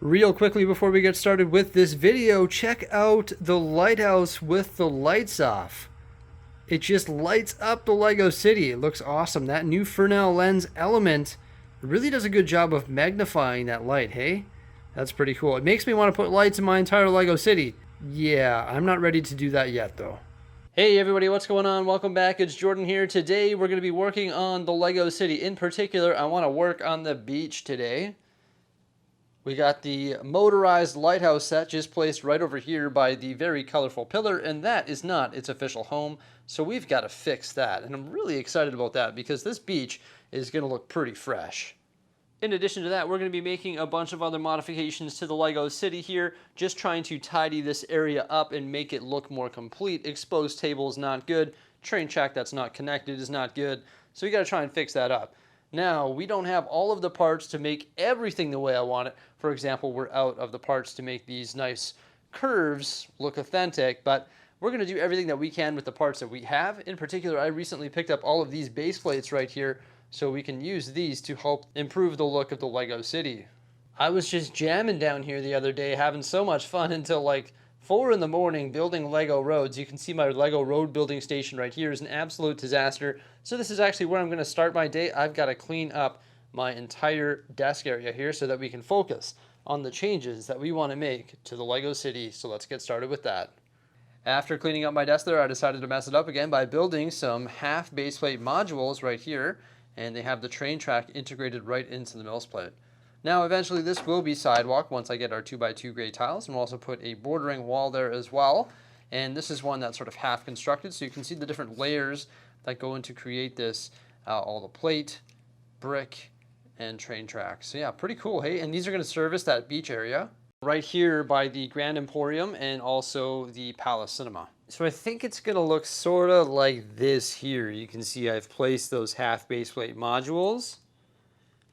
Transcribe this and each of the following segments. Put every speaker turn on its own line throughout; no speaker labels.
Real quickly before we get started with this video, check out the lighthouse with the lights off. It just lights up the Lego city. It looks awesome. That new Fresnel lens element really does a good job of magnifying that light, hey? That's pretty cool. It makes me want to put lights in my entire Lego city. Yeah, I'm not ready to do that yet though. Hey everybody, what's going on? Welcome back. It's Jordan here. Today we're going to be working on the Lego city. In particular, I want to work on the beach today. We got the motorized lighthouse set just placed right over here by the very colorful pillar, and that is not its official home, so we've got to fix that. And I'm really excited about that because this beach is going to look pretty fresh. In addition to that, we're going to be making a bunch of other modifications to the Lego city here, just trying to tidy this area up and make it look more complete. Exposed table is not good. Train track that's not connected is not good, so we got to try and fix that up. Now, we don't have all of the parts to make everything the way I want it. For example, we're out of the parts to make these nice curves look authentic, but we're going to do everything that we can with the parts that we have. In particular, I recently picked up all of these base plates right here, so we can use these to help improve the look of the Lego city. I was just jamming down here the other day, having so much fun until like 4 in the morning building Lego roads. You can see my Lego road building station right here is an absolute disaster. So this is actually where I'm going to start my day. I've got to clean up my entire desk area here so that we can focus on the changes that we want to make to the Lego city. So let's get started with that. After cleaning up my desk there, I decided to mess it up again by building some half baseplate modules right here. And they have the train track integrated right into the mills plate. Now, eventually this will be sidewalk once I get our 2x2 gray tiles, and we'll also put a bordering wall there as well. And this is one that's sort of half constructed, so you can see the different layers that go into create this, all the plate, brick, and train track. So yeah, pretty cool, hey? And these are gonna service that beach area right here by the Grand Emporium and also the Palace Cinema. So I think it's gonna look sort of like this here. You can see I've placed those half baseplate modules.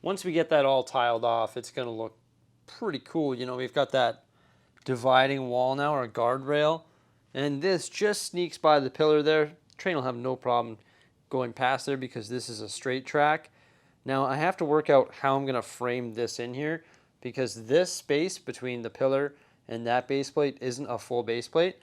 Once we get that all tiled off, it's going to look pretty cool. You know, we've got that dividing wall now, or guardrail, and this just sneaks by the pillar there. Train will have no problem going past there because this is a straight track. Now, I have to work out how I'm going to frame this in here because this space between the pillar and that base plate isn't a full base plate,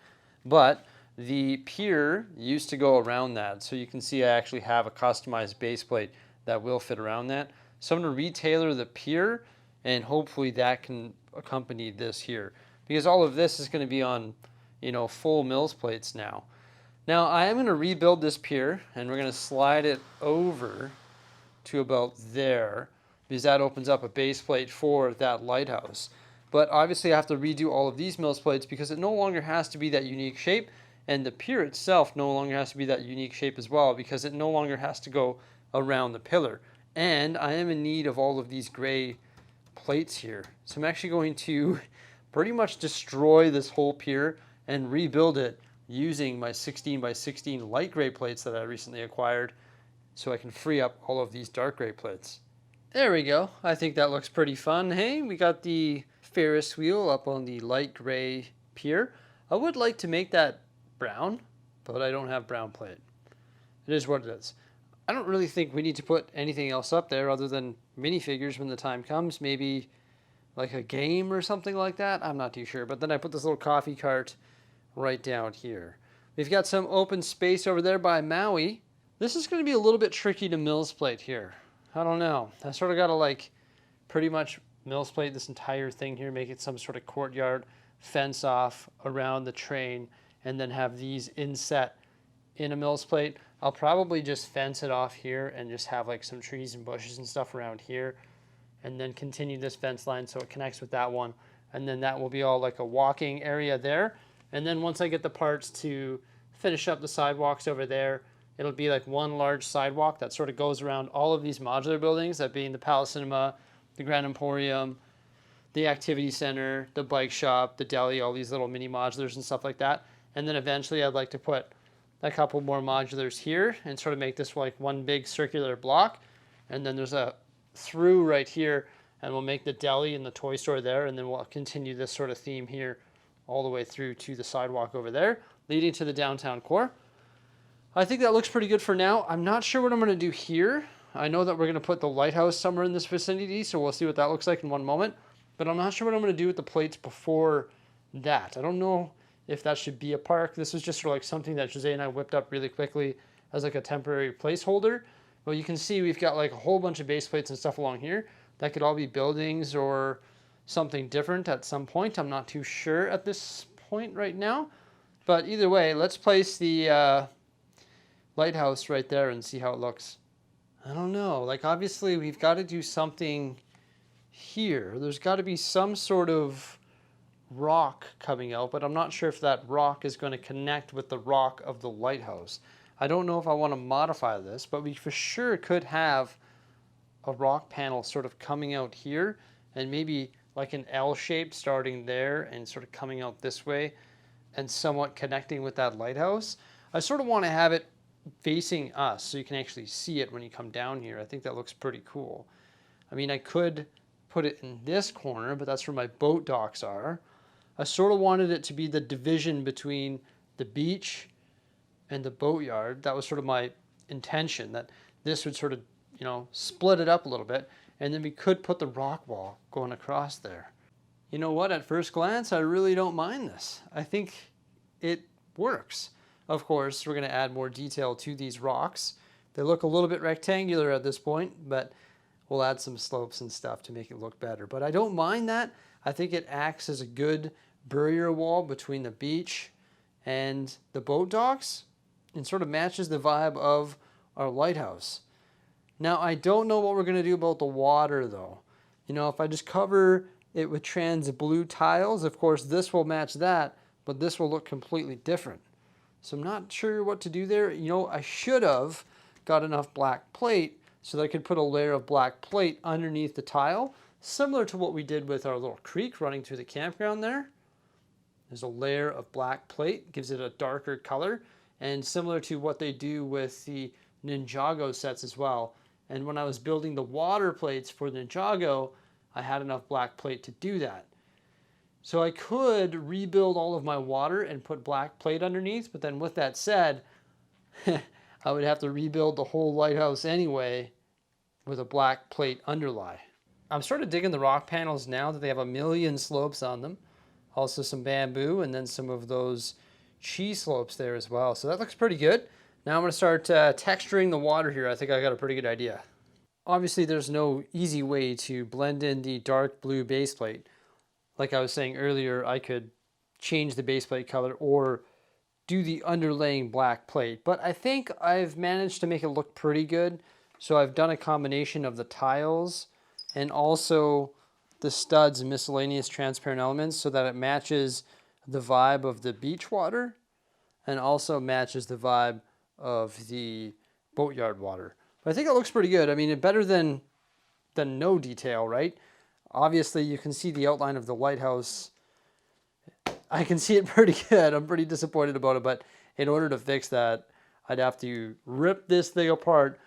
but the pier used to go around that. So you can see I actually have a customized base plate that will fit around that. So I'm going to retailor the pier, and hopefully that can accompany this here. Because all of this is going to be on, you know, full mills plates now. Now I am going to rebuild this pier, and we're going to slide it over to about there, because that opens up a base plate for that lighthouse. But obviously I have to redo all of these mills plates because it no longer has to be that unique shape, and the pier itself no longer has to be that unique shape as well because it no longer has to go around the pillar. And I am in need of all of these gray plates here. So I'm actually going to pretty much destroy this whole pier and rebuild it using my 16x16 light gray plates that I recently acquired so I can free up all of these dark gray plates. There we go. I think that looks pretty fun. Hey, we got the Ferris wheel up on the light gray pier. I would like to make that brown, but I don't have brown plate. It is what it is. I don't really think we need to put anything else up there other than minifigures when the time comes. Maybe like a game or something like that. I'm not too sure. But then I put this little coffee cart right down here. We've got some open space over there by Maui. This is going to be a little bit tricky to mills plate here. I don't know. I sort of got to like pretty much mills plate this entire thing here, make it some sort of courtyard, fence off around the train, and then have these inset in a mills plate. I'll probably just fence it off here and just have like some trees and bushes and stuff around here, and then continue this fence line so it connects with that one, and then that will be all like a walking area there. And then once I get the parts to finish up the sidewalks over there, it'll be like one large sidewalk that sort of goes around all of these modular buildings, that being the Palace Cinema, the Grand Emporium, the Activity Center, the bike shop, the deli, all these little mini modulars and stuff like that. And then eventually I'd like to put a couple more modulars here and sort of make this like one big circular block. And then there's a through right here, and we'll make the deli and the toy store there, and then we'll continue this sort of theme here all the way through to the sidewalk over there, leading to the downtown core. I think that looks pretty good for now. I'm not sure what I'm going to do here. I know that we're going to put the lighthouse somewhere in this vicinity, so we'll see what that looks like in one moment. But I'm not sure what I'm going to do with the plates before that. I don't know if that should be a park. This was just sort of like something that Jose and I whipped up really quickly as like a temporary placeholder. But you can see we've got like a whole bunch of base plates and stuff along here. That could all be buildings or something different at some point. I'm not too sure at this point right now. But either way, let's place the lighthouse right there and see how it looks. I don't know. Like, obviously, we've got to do something here. There's got to be some sort of rock coming out, but I'm not sure if that rock is going to connect with the rock of the lighthouse. I don't know if I want to modify this, but we for sure could have a rock panel sort of coming out here and maybe like an L shape starting there and sort of coming out this way and somewhat connecting with that lighthouse. I sort of want to have it facing us so you can actually see it when you come down here. I think that looks pretty cool. I mean, I could put it in this corner, but that's where my boat docks are. I sort of wanted it to be the division between the beach and the boatyard. That was sort of my intention, that this would sort of, you know, split it up a little bit, and then we could put the rock wall going across there. You know what, at first glance, I really don't mind this. I think it works. Of course, we're going to add more detail to these rocks. They look a little bit rectangular at this point, but we'll add some slopes and stuff to make it look better. But I don't mind that. I think it acts as a good barrier wall between the beach and the boat docks and sort of matches the vibe of our lighthouse. Now, I don't know what we're going to do about the water, though. You know, if I just cover it with trans blue tiles, of course, this will match that, but this will look completely different. So I'm not sure what to do there. You know, I should have got enough black plate so that I could put a layer of black plate underneath the tile, similar to what we did with our little creek running through the campground there. There's a layer of black plate, gives it a darker color, and similar to what they do with the Ninjago sets as well. And when I was building the water plates for Ninjago, I had enough black plate to do that. So I could rebuild all of my water and put black plate underneath, but then with that said, I would have to rebuild the whole lighthouse anyway with a black plate underlay. I'm sort of digging the rock panels now that they have a million slopes on them. Also some bamboo and then some of those cheese slopes there as well. So that looks pretty good. Now I'm going to start texturing the water here. I think I got a pretty good idea. Obviously there's no easy way to blend in the dark blue base plate. Like I was saying earlier, I could change the base plate color or do the underlaying black plate. But I think I've managed to make it look pretty good. So I've done a combination of the tiles and also the studs and miscellaneous transparent elements so that it matches the vibe of the beach water and also matches the vibe of the boatyard water. But I think it looks pretty good. I mean, better than no detail, right? Obviously, you can see the outline of the lighthouse. I can see it pretty good. I'm pretty disappointed about it, but in order to fix that, I'd have to rip this thing apart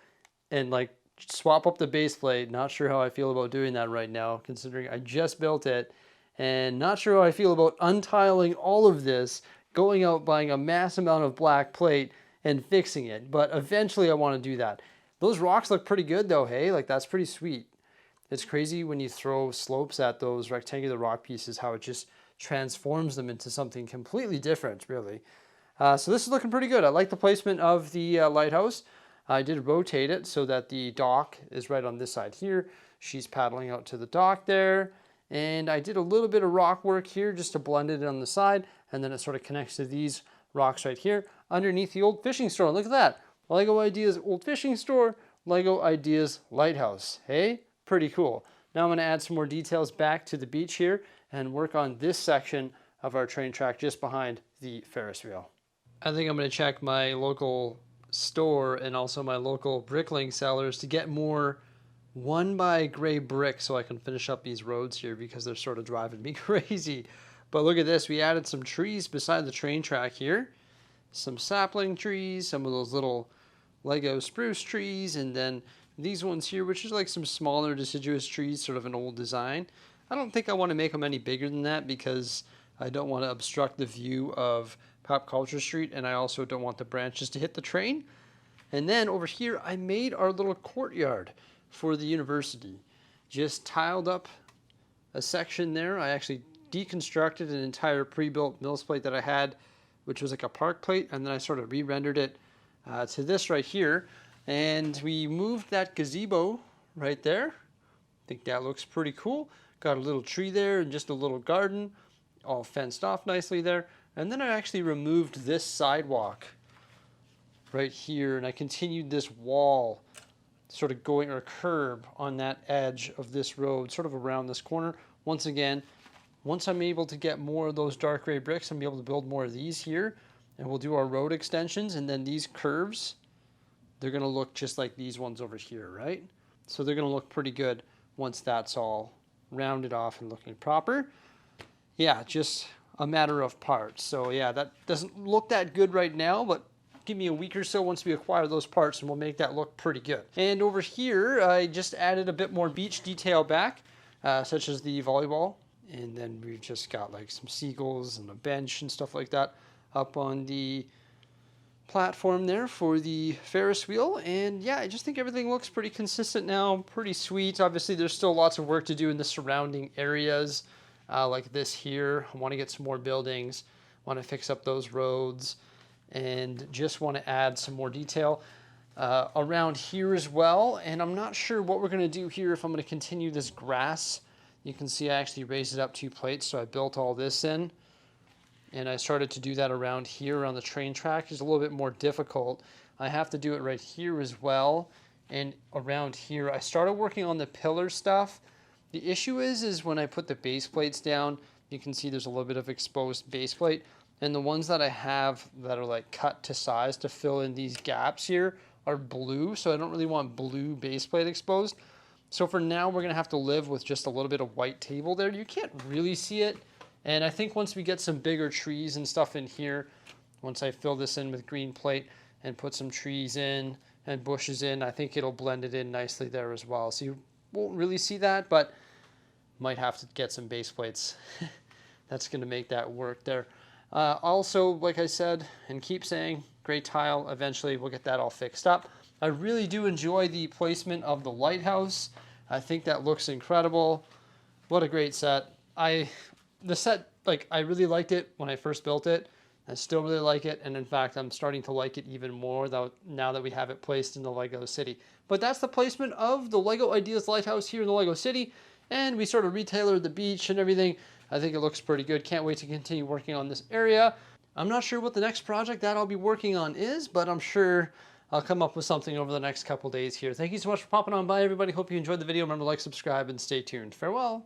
and like swap up the base plate. Not sure how I feel about doing that right now, considering I just built it, and not sure how I feel about untiling all of this, going out, buying a mass amount of black plate and fixing it. But eventually I want to do that. Those rocks look pretty good though, hey? Like, that's pretty sweet. It's crazy when you throw slopes at those rectangular rock pieces, how it just transforms them into something completely different, really. So this is looking pretty good. I like the placement of the lighthouse. I did rotate it so that the dock is right on this side here. She's paddling out to the dock there. And I did a little bit of rock work here just to blend it on the side. And then it sort of connects to these rocks right here underneath the old fishing store. Look at that. Lego Ideas Old Fishing Store, Lego Ideas Lighthouse. Hey? Pretty cool. Now I'm going to add some more details back to the beach here and work on this section of our train track just behind the Ferris wheel. I think I'm going to check my local store and also my local brickling sellers to get more 1x gray brick so I can finish up these roads here because they're sort of driving me crazy. But look at this. We added some trees beside the train track here. Some sapling trees, some of those little Lego spruce trees, and then these ones here, which is like some smaller deciduous trees, sort of an old design. I don't think I want to make them any bigger than that because I don't want to obstruct the view of Pop Culture Street, and I also don't want the branches to hit the train. And then over here, I made our little courtyard for the university. Just tiled up a section there. I actually deconstructed an entire pre-built Mills plate that I had, which was like a park plate, and then I sort of re-rendered it to this right here. And we moved that gazebo right there. I think that looks pretty cool. Got a little tree there and just a little garden, all fenced off nicely there. And then I actually removed this sidewalk right here, and I continued this wall sort of going, or curb on that edge of this road, sort of around this corner. Once again, once I'm able to get more of those dark gray bricks, I'm able to build more of these here, and we'll do our road extensions, and then these curves, they're going to look just like these ones over here, right? So they're going to look pretty good once that's all rounded off and looking proper. Yeah, just a matter of parts. So yeah, that doesn't look that good right now, but give me a week or so once we acquire those parts and we'll make that look pretty good. And over here, I just added a bit more beach detail back, such as the volleyball. And then we've just got like some seagulls and a bench and stuff like that up on the platform there for the Ferris wheel. And yeah, I just think everything looks pretty consistent now, pretty sweet. Obviously, there's still lots of work to do in the surrounding areas, like this here. I want to get some more buildings, want to fix up those roads, and just want to add some more detail around here as well. And I'm not sure what we're going to do here, if I'm going to continue this grass. You can see I actually raised it up 2 plates, so I built all this in. And I started to do that around here, around the train track. It's a little bit more difficult. I have to do it right here as well. And around here, I started working on the pillar stuff. The issue is when I put the base plates down, you can see there's a little bit of exposed base plate. And the ones that I have that are like cut to size to fill in these gaps here are blue. So I don't really want blue base plate exposed. So for now, we're gonna have to live with just a little bit of white table there. You can't really see it. And I think once we get some bigger trees and stuff in here, once I fill this in with green plate and put some trees in and bushes in, I think it'll blend it in nicely there as well. So you won't really see that, but might have to get some base plates. That's gonna make that work there. Also, like I said, and keep saying, gray tile, eventually we'll get that all fixed up. I really do enjoy the placement of the lighthouse. I think that looks incredible. What a great set. The set, like, I really liked it when I first built it. I still really like it, and in fact, I'm starting to like it even more now that we have it placed in the Lego City. But that's the placement of the Lego Ideas Lighthouse here in the Lego City, and we sort of retailored the beach and everything. I think it looks pretty good. Can't wait to continue working on this area. I'm not sure what the next project that I'll be working on is, but I'm sure I'll come up with something over the next couple days here. Thank you so much for popping on by, everybody. Hope you enjoyed the video. Remember to like, subscribe, and stay tuned. Farewell.